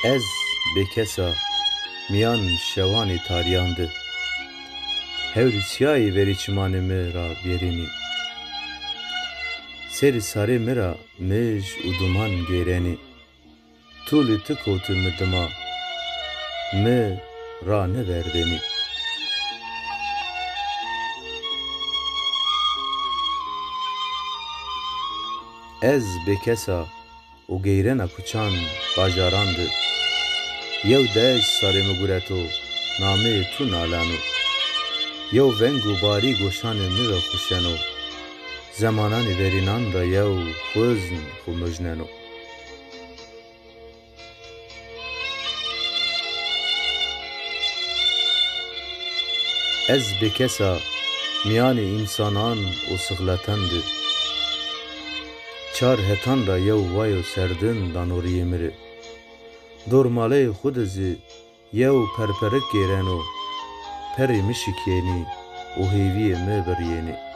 Ez bekesa miyan şevanê tariyan de hewrîsyayê veriçimanê me ra bêrînî. Serî sarê me ra mij û duman gêrenî. Tu lê ti koti mi dima me ra neverdenî. Ez bekesa û geyrena kuçan bajaran de yew dej sarê me gureto nameyê tu nalano. Yew veng û barî goşanê me ve xuşeno. Zemananê verînan ra yew xwezn xwe mijneno. Ez bekesa miyanê însanan û sixletan de çar hetan ra yew wayo serdin danoriyê me re. Dormaleyê xwe de zî yew perperek gêreno perê me şikênî û hêviyê me birîyenî.